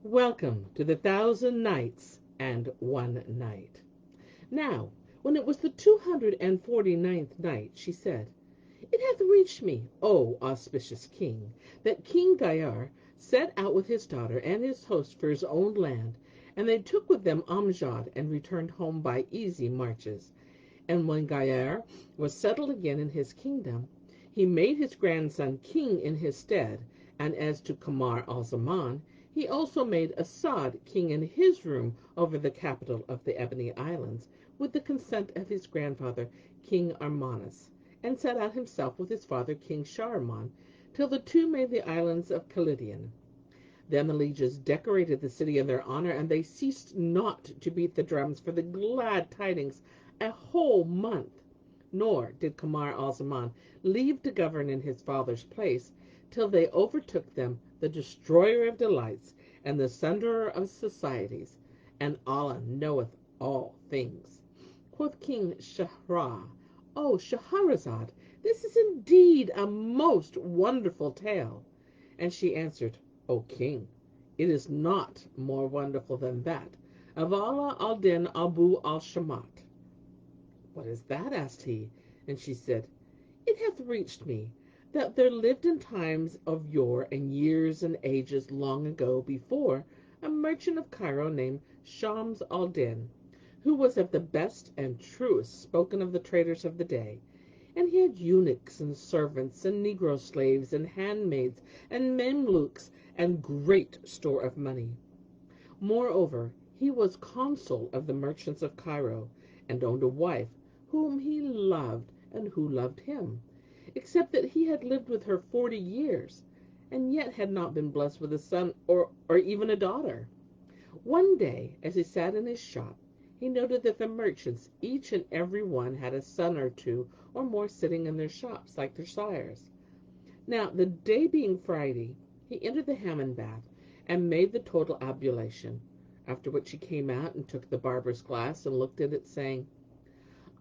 Welcome to the 1,000 Nights and 1 Night. Now, when it was the 249th night, she said, It hath reached me, O auspicious king, that King Gyar set out with his daughter and his host for his own land, and they took with them Amjad and returned home by easy marches. And when Gyar was settled again in his kingdom, he made his grandson king in his stead, and as to Kamar al-Zaman, he also made Asad king in his room over the capital of the Ebony Islands, with the consent of his grandfather, King Armanus, and set out himself with his father, King Shahriman, till the two made the islands of Calydon. Then the lieges decorated the city in their honor, and they ceased not to beat the drums for the glad tidings a whole month. Nor did Kamar al-Zaman leave to govern in his father's place till they overtook them, the destroyer of delights and the sunderer of societies. And Allah knoweth all things. Quoth King Shahrah, O Shahrazad, this is indeed a most wonderful tale. And she answered, O King, it is not more wonderful than that of Ala al-Din Abu al-Shamat. What is that? Asked he. And she said, It hath reached me that there lived in times of yore and years and ages long ago before a merchant of Cairo named Shams al-Din, who was of the best and truest spoken of the traders of the day. And he had eunuchs and servants and negro slaves and handmaids and memlooks and great store of money. Moreover, he was consul of the merchants of Cairo, and owned a wife whom he loved and who loved him, except that he had lived with her 40 years, and yet had not been blessed with a son or even a daughter. One day, as he sat in his shop, he noted that the merchants, each and every one, had a son or two or more sitting in their shops like their sires. Now, the day being Friday, he entered the Hammam bath and made the total ablution, after which he came out and took the barber's glass and looked at it, saying,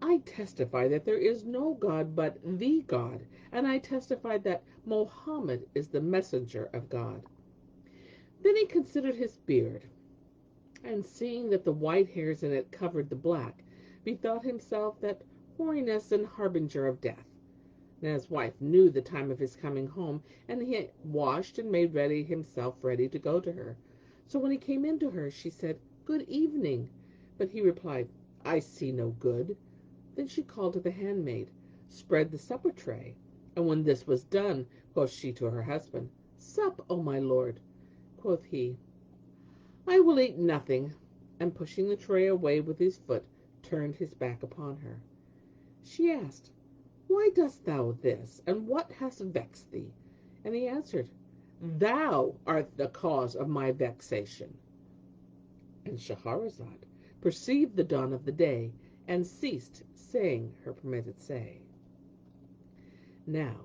I testify that there is no God but the God, and I testify that Mohammed is the messenger of God. Then he considered his beard, and seeing that the white hairs in it covered the black, bethought himself that hoariness and harbinger of death. And his wife knew the time of his coming home, and he had washed and made himself ready to go to her. So when he came in to her, she said, Good evening. But he replied, I see no good. Then she called to the handmaid, Spread the supper tray. And when this was done, quoth she to her husband, Sup, O my lord. Quoth he, I will eat nothing, and pushing the tray away with his foot, turned his back upon her. She asked, Why dost thou this, and what hast vexed thee? And he answered, Thou art the cause of my vexation. And Shahrazad perceived the dawn of the day, and ceased saying her permitted say. Now,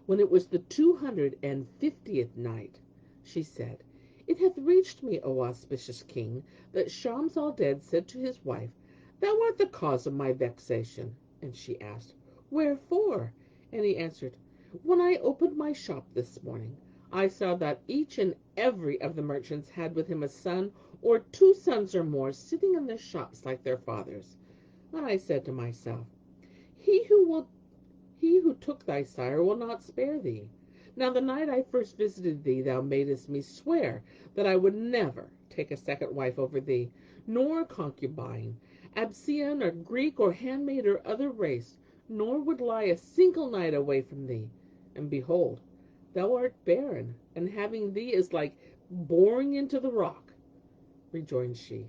when it was the 250th night, she said, It hath reached me, O auspicious king, that Shams al-Din said to his wife, Thou art the cause of my vexation. And she asked, Wherefore? And he answered, When I opened my shop this morning, I saw that each and every of the merchants had with him a son or 2 sons or more sitting in their shops like their fathers. And I said to myself, He who took thy sire will not spare thee. Now the night I first visited thee, thou madest me swear that I would never take a second wife over thee, nor a concubine, Absian or Greek or handmaid or other race, nor would lie a single night away from thee. And behold, thou art barren, and having thee is like boring into the rock. Rejoined she,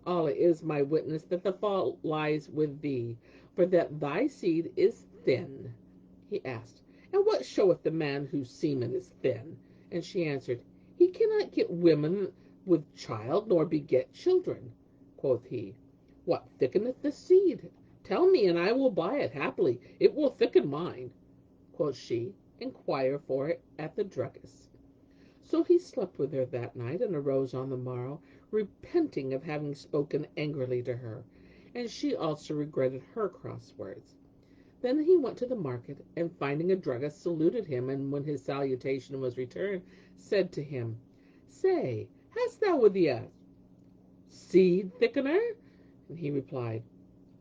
Allah is my witness that the fault lies with thee, for that thy seed is thin. He asked, And what showeth the man whose semen is thin? And she answered, He cannot get women with child, nor beget children. Quoth he, What thickeneth the seed? Tell me, and I will buy it happily. It will thicken mine. Quoth she, Inquire for it at the druggist's. So he slept with her that night, and arose on the morrow, repenting of having spoken angrily to her, and she also regretted her cross words. Then he went to the market, and finding a druggist, saluted him, and when his salutation was returned, said to him, Say, hast thou with thee? Asked. Seed thickener? And he replied,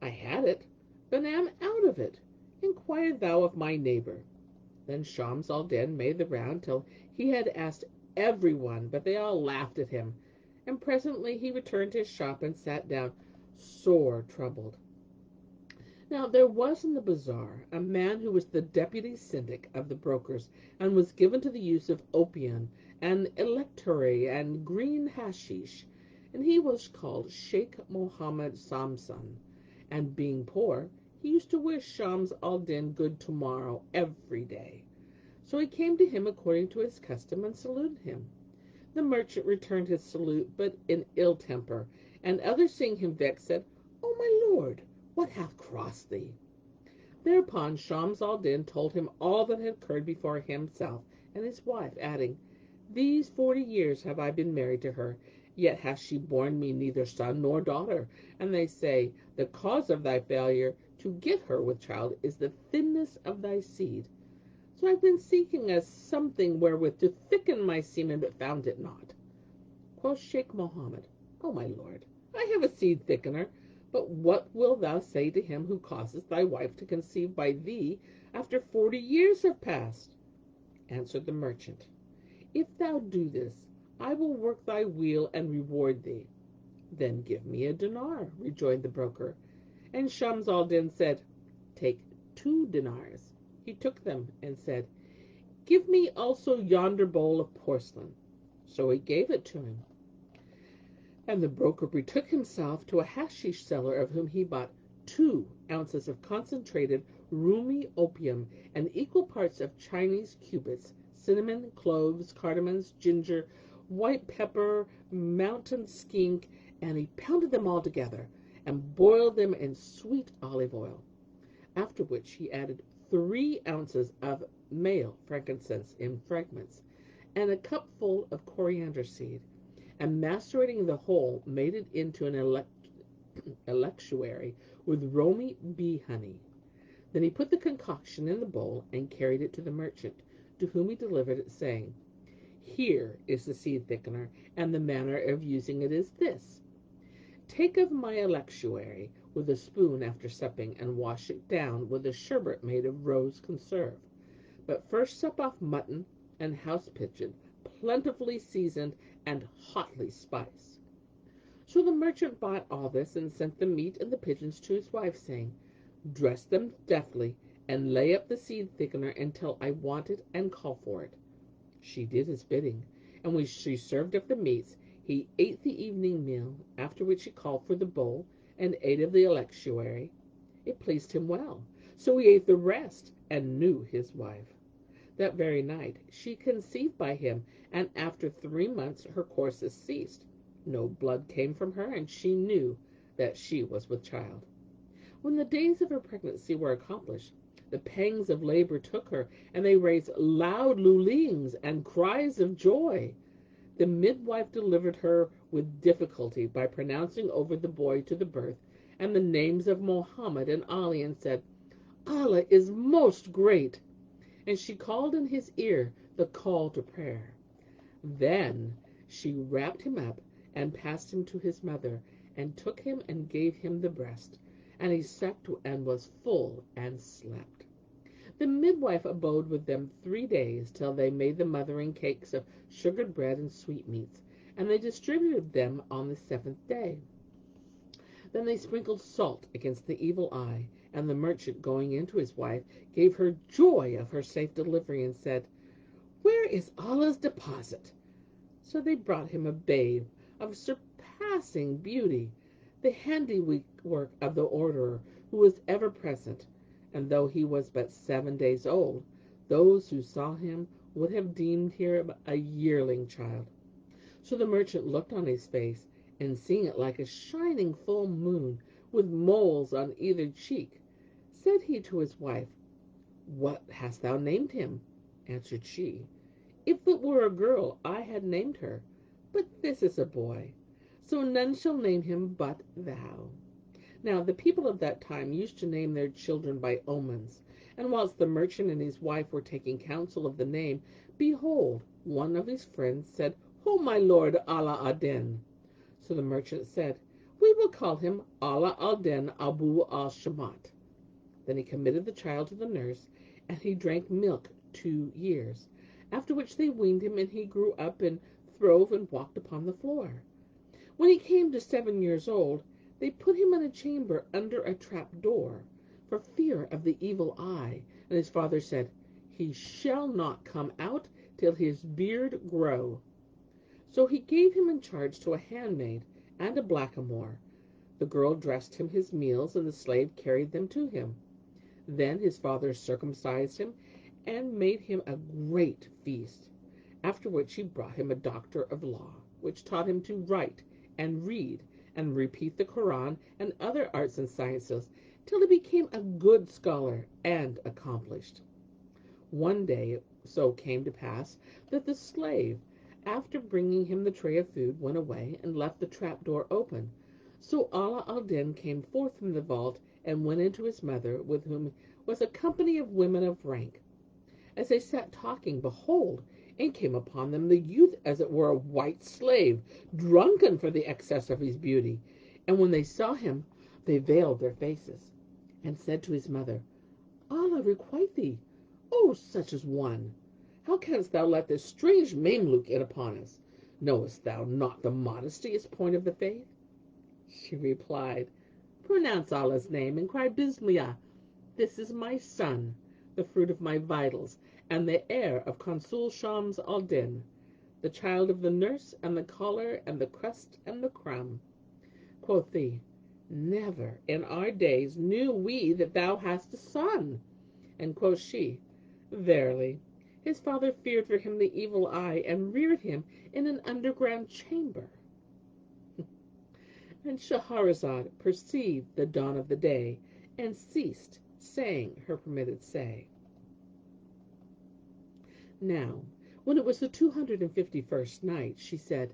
I had it, but am out of it. Inquire thou of my neighbor. Then Shams al-Din made the round till he had asked everyone, but they all laughed at him. And presently he returned to his shop and sat down, sore troubled. Now there was in the bazaar a man who was the deputy syndic of the brokers, and was given to the use of opium and electuary and green hashish, and he was called Sheikh Mohammed Samson, and being poor, he used to wish Shams al-Din good tomorrow every day. So he came to him according to his custom and saluted him. The merchant returned his salute, but in ill temper, and others seeing him vexed said, O my lord, what hath crossed thee? Thereupon Shams al-Din told him all that had occurred before himself and his wife, adding, These 40 years have I been married to her, yet hath she borne me neither son nor daughter, and they say, the cause of thy failure to get her with child is the thinness of thy seed. So I've been seeking a something wherewith to thicken my semen, but found it not. Quoth Sheikh Mohammed, O my lord, I have a seed thickener, but what wilt thou say to him who causes thy wife to conceive by thee after 40 years have passed? Answered the merchant, If thou do this, I will work thy wheel and reward thee. Then give me a dinar, rejoined the broker. And Shams al-Din said, Take 2 dinars. He took them and said, Give me also yonder bowl of porcelain. So he gave it to him. And the broker betook himself to a hashish seller, of whom he bought 2 ounces of concentrated Rumi opium and equal parts of Chinese cubits, cinnamon, cloves, cardamoms, ginger, white pepper, mountain skink, and he pounded them all together and boiled them in sweet olive oil. After which he added 3 ounces of male frankincense in fragments, and a cupful of coriander seed, and macerating the whole, made it into an electuary with Romi bee honey. Then he put the concoction in the bowl and carried it to the merchant, to whom he delivered it, saying, Here is the seed thickener, and the manner of using it is this. Take of my electuary with a spoon after supping, and wash it down with a sherbet made of rose conserve. But first sup off mutton and house pigeon, plentifully seasoned and hotly spiced. So the merchant bought all this, and sent the meat and the pigeons to his wife, saying, Dress them deftly, and lay up the seed thickener until I want it and call for it. She did his bidding, and when she served up the meats, he ate the evening meal, after which he called for the bowl, and ate of the electuary. It pleased him well, so he ate the rest, and knew his wife. That very night she conceived by him, and after 3 months her courses ceased. No blood came from her, and she knew that she was with child. When the days of her pregnancy were accomplished, the pangs of labor took her, and they raised loud lullings and cries of joy. The midwife delivered her with difficulty by pronouncing over the boy to the birth, and the names of Mohammed and Ali, and said, Allah is most great. And she called in his ear the call to prayer. Then she wrapped him up and passed him to his mother, and took him and gave him the breast. And he sucked and was full and slept. The midwife abode with them 3 days, till they made the mothering cakes of sugared bread and sweetmeats, and they distributed them on the 7th day. Then they sprinkled salt against the evil eye, and the merchant, going in to his wife, gave her joy of her safe delivery, and said, Where is Allah's deposit? So they brought him a babe of surpassing beauty, the handiwork of the orderer, who was ever present, and though he was but 7 days old, those who saw him would have deemed him a yearling child. So the merchant looked on his face, and seeing it like a shining full moon, with moles on either cheek, said he to his wife, What hast thou named him? Answered she, If it were a girl, I had named her, but this is a boy, so none shall name him but thou. Now the people of that time used to name their children by omens, and whilst the merchant and his wife were taking counsel of the name, behold, one of his friends said "O my lord Ala ad-Din." So the merchant said, "We will call him Ala al-Din Abu al-Shamat." Then he committed the child to the nurse, and he drank milk 2 years, after which they weaned him, and he grew up and throve and walked upon the floor. When he came to 7 years old, they put him in a chamber under a trap door, for fear of the evil eye, and his father said, "He shall not come out till his beard grow." So he gave him in charge to a handmaid and a blackamoor. The girl dressed him his meals, and the slave carried them to him. Then his father circumcised him and made him a great feast, after which he brought him a doctor of law, which taught him to write and read and repeat the Koran and other arts and sciences, till he became a good scholar and accomplished. One day it so came to pass that the slave, after bringing him the tray of food, went away and left the trap door open. So Ala al-Din came forth from the vault and went into his mother, with whom was a company of women of rank. As they sat talking, behold, in came upon them the youth, as it were a white slave, drunken for the excess of his beauty. And when they saw him, they veiled their faces, and said to his mother, "Allah requite thee, O such as one! How canst thou let this strange Mameluke in upon us? Knowest thou not the modestiest point of the faith?" She replied, "Pronounce Allah's name, and cry Bismillah. This is my son, the fruit of my vitals, and the heir of Consul Shams al-Din, the child of the nurse, and the collar, and the crust, and the crumb." Quoth he, "Never in our days knew we that thou hast a son." And quoth she, "Verily, his father feared for him the evil eye, and reared him in an underground chamber." And Shahrazad perceived the dawn of the day, and ceased saying her permitted say. Now, when it was the 251st night, she said,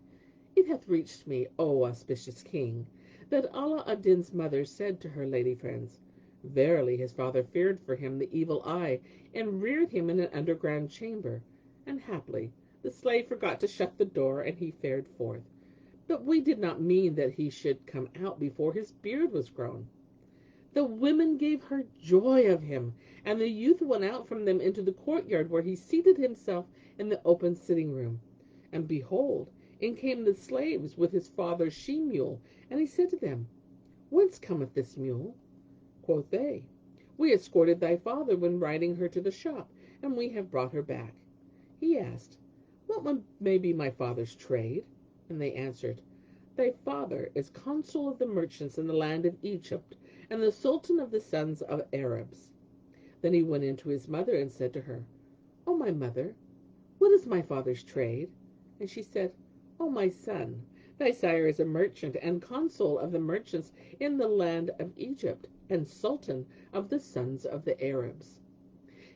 "It hath reached me, O auspicious King, that Ala ad-Din's mother said to her lady friends, Verily his father feared for him the evil eye, and reared him in an underground chamber, and haply the slave forgot to shut the door, and he fared forth. But we did not mean that he should come out before his beard was grown." The women gave her joy of him, and the youth went out from them into the courtyard, where he seated himself in the open sitting room. And behold, in came the slaves with his father's she-mule, and he said to them, "Whence cometh this mule?" Quoth they, "We escorted thy father when riding her to the shop, and we have brought her back." He asked, "What may be my father's trade?" And they answered, "Thy father is consul of the merchants in the land of Egypt, and the sultan of the sons of Arabs." Then he went in to his mother and said to her, "O my mother, what is my father's trade?" And she said, "O my son, thy sire is a merchant, and consul of the merchants in the land of Egypt, and sultan of the sons of the Arabs.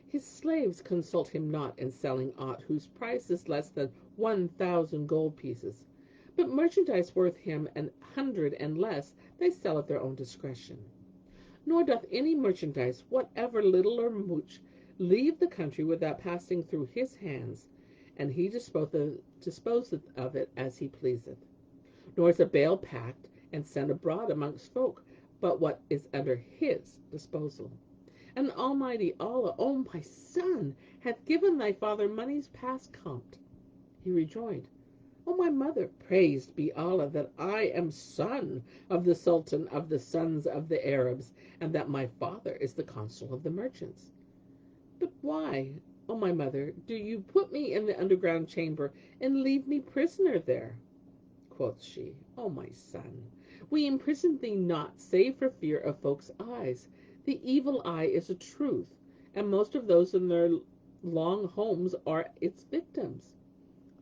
His slaves consult him not in selling aught whose price is less than 1,000 gold pieces, but merchandise worth him 100 and less they sell at their own discretion. Nor doth any merchandise, whatever little or much, leave the country without passing through his hands, and he disposeth of it as he pleaseth. Nor is a bale packed and sent abroad amongst folk, but what is under his disposal. And Almighty Allah, O my son, hath given thy father monies past compt." He rejoined, "O my mother, praised be Allah, that I am son of the sultan of the sons of the Arabs, and that my father is the consul of the merchants. But why, O my mother, do you put me in the underground chamber, and leave me prisoner there?" Quoth she, "O my son, we imprison thee not, save for fear of folks' eyes. The evil eye is a truth, and most of those in their long homes are its victims."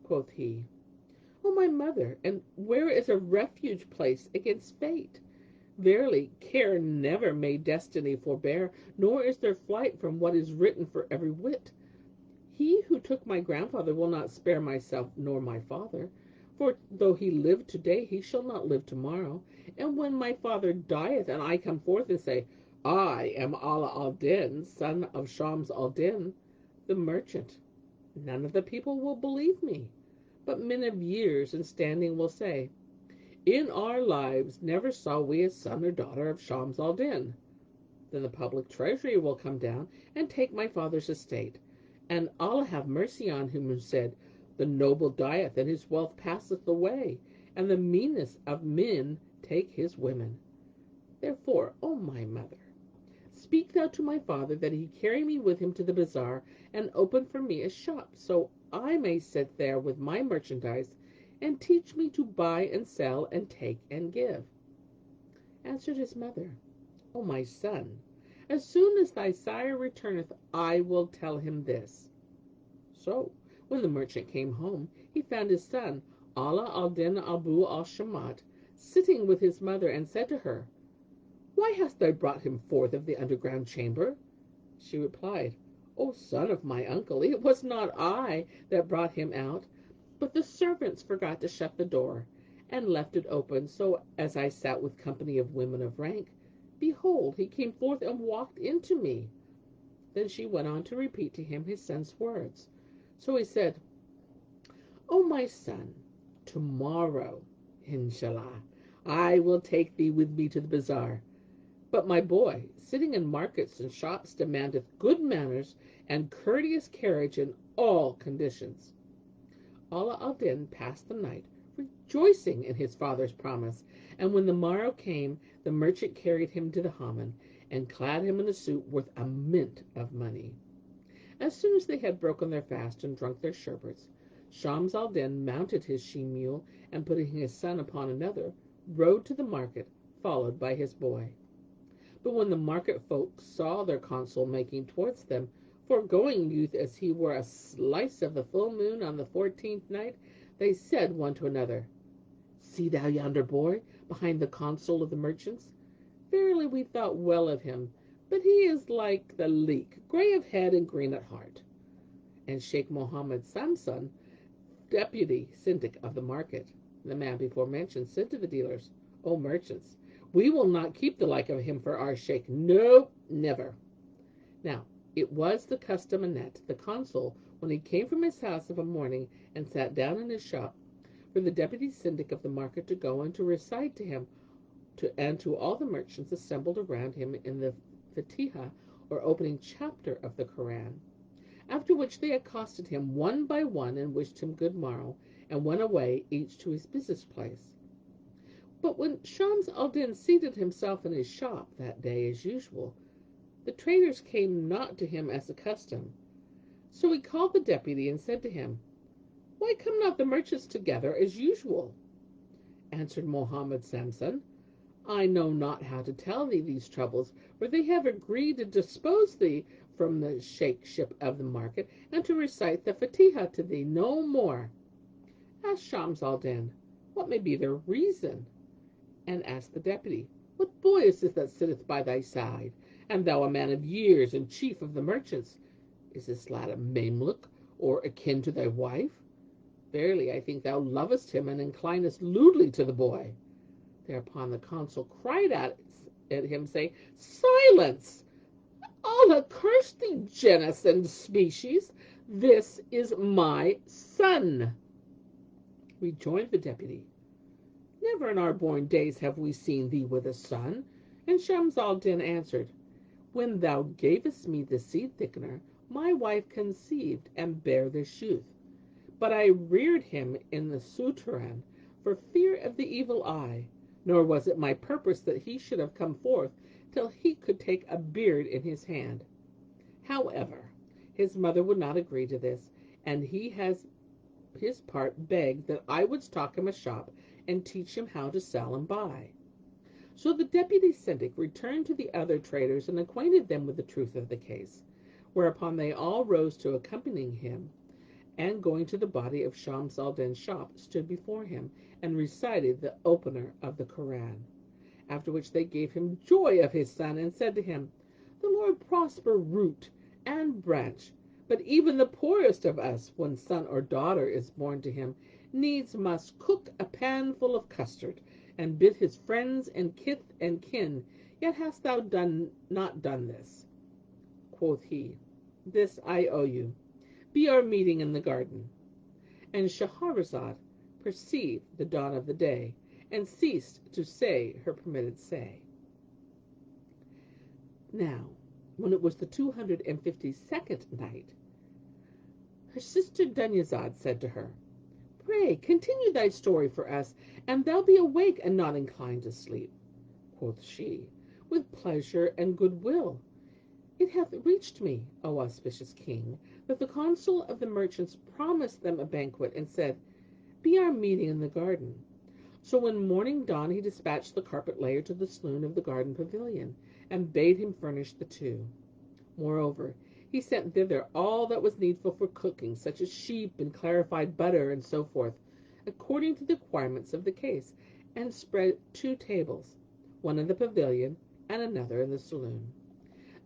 Quoth he, "O my mother, and where is a refuge place against fate? Verily, care never made destiny forbear, nor is there flight from what is written for every wit. He who took my grandfather will not spare myself nor my father, for though he live today, he shall not live tomorrow. And when my father dieth, and I come forth and say, I am Ala al-Din, son of Shams al-Din, the merchant, none of the people will believe me. but men of years and standing will say, in our lives never saw we a son or daughter of Shams al-Din. Then the public treasury will come down and take my father's estate, and Allah have mercy on him who said, the noble dieth and his wealth passeth away, and the meanest of men take his women. Therefore, O my mother, speak thou to my father that he carry me with him to the bazaar and open for me a shop, so I may sit there with my merchandise, and teach me to buy and sell and take and give. Answered his mother, O my son, as soon as thy sire returneth, I will tell him this. So, when the merchant came home, he found his son, Ala al-Din Abu al-Shamat, sitting with his mother, and said to her, why hast thou brought him forth of the underground chamber? She replied, O son of my uncle, it was not I that brought him out, but the servants forgot to shut the door, and left it open, so as I sat with company of women of rank, behold, he came forth and walked into me. Then she went on to repeat to him his son's words. So he said, O my son, tomorrow, inshallah, I will take thee with me to the bazaar. But my boy, sitting in markets and shops, demandeth good manners and courteous carriage in all conditions. Ala al-Din passed the night, rejoicing in his father's promise, and when the morrow came, the merchant carried him to the Hammam, and clad him in a suit worth a mint of money. As soon as they had broken their fast and drunk their sherbets, Shams al-Din mounted his she-mule, and putting his son upon another, rode to the market, followed by his boy. But when the market folk saw their consul making towards them, foregoing youth as he were a slice of the full moon on the 14th night, they said one to another, see thou yonder boy, behind the consul of the merchants? Verily we thought well of him, but he is like the leek, grey of head and green at heart. And Sheikh Mohammed Samson, deputy syndic of the market, the man before mentioned, said to the dealers, O merchants, we will not keep the like of him for our sheikh. No, never. Now, it was the custom annette, the consul, when he came from his house of a morning and sat down in his shop, for the deputy syndic of the market to go and to recite to him, and to all the merchants assembled around him in the Fatiha, or opening chapter of the Koran. After which they accosted him one by one and wished him good morrow, and went away, each to his business place. But when Shams al-Din seated himself in his shop that day as usual, the traders came not to him as a custom. So he called the deputy and said to him, why come not the merchants together as usual? Answered Mohammed Samson, I know not how to tell thee these troubles, for they have agreed to dispose thee from the sheikhship of the market, and to recite the Fatiha to thee no more. Asked Shams al-Din, what may be their reason? And asked the deputy, what boy is this that sitteth by thy side, and thou a man of years and chief of the merchants? Is this lad a Mameluke, or akin to thy wife? Verily, I think thou lovest him, and inclinest lewdly to the boy. Thereupon the consul cried out at him, saying, silence! Allah curse thee, genus and species! This is my son. Rejoined the deputy, never in our born days have we seen thee with a son. And Shams al-Din answered, when thou gavest me the seed thickener, my wife conceived and bare this youth. But I reared him in the souterrain for fear of the evil eye, nor was it my purpose that he should have come forth till he could take a beard in his hand. However, his mother would not agree to this, and he has his part begged that I would stock him a shop and teach him how to sell and buy. So the deputy syndic returned to the other traders and acquainted them with the truth of the case, whereupon they all rose to accompany him, and going to the body of Shams al-Din's shop, stood before him and recited the opener of the Koran. After which they gave him joy of his son, and said to him, the Lord prosper root and branch, but even the poorest of us, when son or daughter is born to him, needs must cook a pan full of custard, and bid his friends and kith and kin, yet hast thou not done this. Quoth he, this I owe you. Be our meeting in the garden. And Shahrazad perceived the dawn of the day, and ceased to say her permitted say. Now, when it was the 252nd night, her sister Dunyazad said to her, Pray, continue thy story for us, and thou be awake and not inclined to sleep. Quoth she, With pleasure and good will. It hath reached me, O auspicious king, that the consul of the merchants promised them a banquet, and said, Be our meeting in the garden. So when morning dawned, he dispatched the carpet layer to the saloon of the garden pavilion, and bade him furnish the two. Moreover, he sent thither all that was needful for cooking, such as sheep and clarified butter, and so forth, according to the requirements of the case, and spread 2 tables, one in the pavilion and another in the saloon.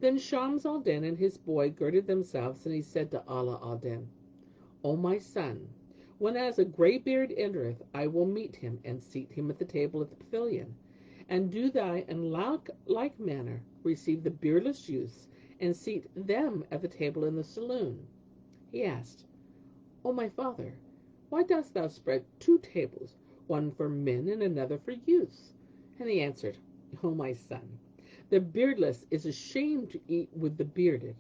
Then Shams al-Din and his boy girded themselves, and he said to Ala al-Din, O my son, whenas a greybeard entereth, I will meet him, and seat him at the table at the pavilion. And do thou in like manner receive the beardless youths, and seat them at the table in the saloon. He asked, O my father, why dost thou spread 2 tables, one for men and another for youths? And he answered, O my son, the beardless is ashamed to eat with the bearded.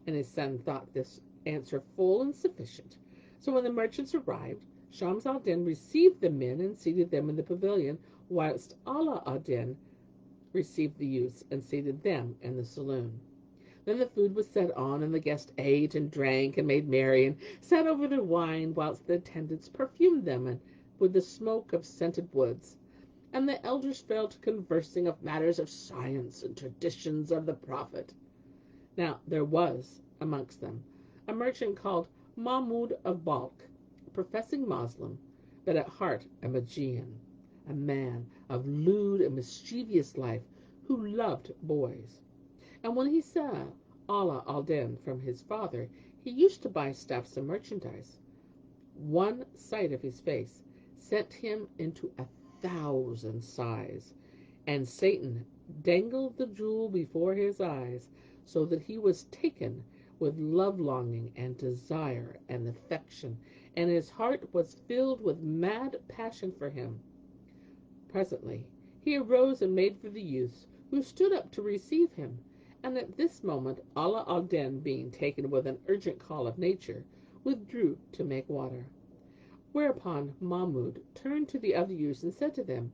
And his son thought this answer full and sufficient. So when the merchants arrived, Shams al-Din received the men and seated them in the pavilion, whilst Ala al-Din received the youths and seated them in the saloon. Then the food was set on, and the guests ate and drank and made merry, and sat over their wine, whilst the attendants perfumed them with the smoke of scented woods. And the elders fell to conversing of matters of science and traditions of the Prophet. Now there was amongst them a merchant called Mahmud of Balkh, a professing Moslem, but at heart a Magian, a man of lewd and mischievous life, who loved boys. And when he saw Ala al-Din from his father, he used to buy stuffs and merchandise. One sight of his face sent him into 1,000 sighs, and Satan dangled the jewel before his eyes, so that he was taken with love-longing and desire and affection, and his heart was filled with mad passion for him. Presently he arose and made for the youths, who stood up to receive him. And at this moment Ala al-Din, being taken with an urgent call of nature, withdrew to make water. Whereupon Mahmud turned to the other youths and said to them,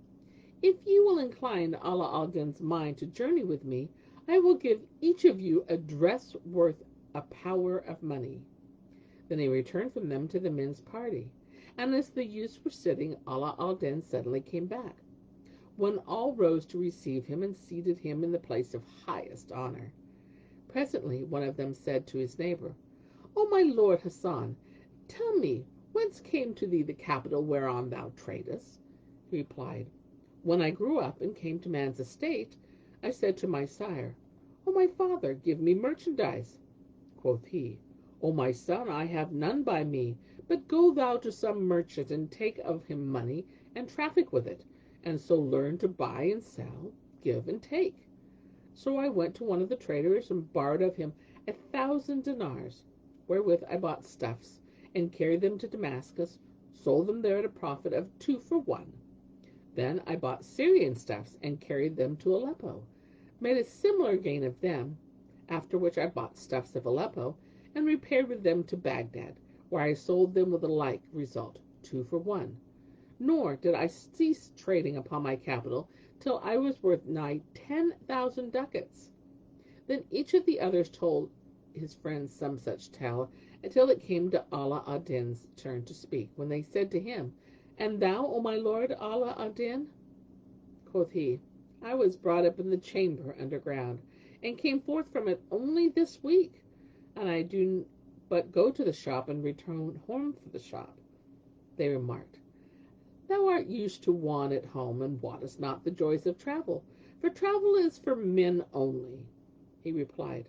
If you will incline Ala al-Din's mind to journey with me, I will give each of you a dress worth a power of money. Then he returned from them to the men's party. And as the youths were sitting, Ala al-Din suddenly came back, when all rose to receive him and seated him in the place of highest honor. Presently one of them said to his neighbor, O my lord Hassan, tell me, whence came to thee the capital whereon thou tradest? He replied, When I grew up and came to man's estate, I said to my sire, O my father, give me merchandise. Quoth he, O my son, I have none by me, but go thou to some merchant, and take of him money, and traffic with it, and so learn to buy and sell, give and take. So I went to one of the traders, and borrowed of him 1,000 dinars, wherewith I bought stuffs, and carried them to Damascus, sold them there at a profit of 2 for 1. Then I bought Syrian stuffs, and carried them to Aleppo, made a similar gain of them, after which I bought stuffs of Aleppo, and repaired with them to Baghdad, where I sold them with a like result, 2 for 1. Nor did I cease trading upon my capital till I was worth nigh 10,000 ducats. Then each of the others told his friends some such tale, until it came to Ala ad-Din's turn to speak, when they said to him, And thou, O my lord Ala ad-Din? Quoth he, I was brought up in the chamber underground, and came forth from it only this week, and I do but go to the shop and return home from the shop. They remarked, Thou art used to want at home, and wottest not the joys of travel, for travel is for men only. He replied,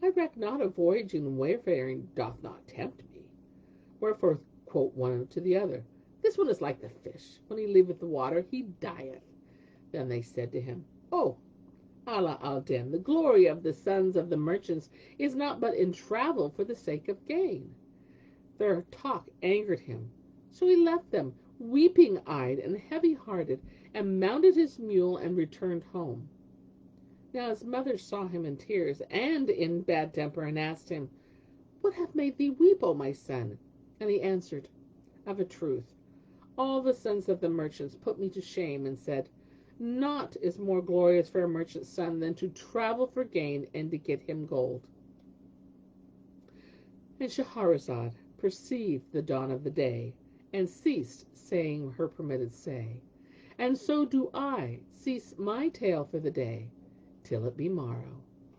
I reck not a voyage and wayfaring doth not tempt me. Wherefore quote one to the other, This one is like the fish, when he leaveth the water, he dieth. Then they said to him, O Ala al-Din, the glory of the sons of the merchants is not but in travel for the sake of gain. Their talk angered him, So he left them, weeping-eyed and heavy-hearted, and mounted his mule and returned home. Now his mother saw him in tears and in bad temper, and asked him, "What hath made thee weep, O my son?" And he answered, "Of a truth, all the sons of the merchants put me to shame, and said, Naught is more glorious for a merchant's son than to travel for gain and to get him gold." And Shahrazad perceived the dawn of the day, and ceased saying her permitted say. And so do I cease my tale for the day, till it be morrow.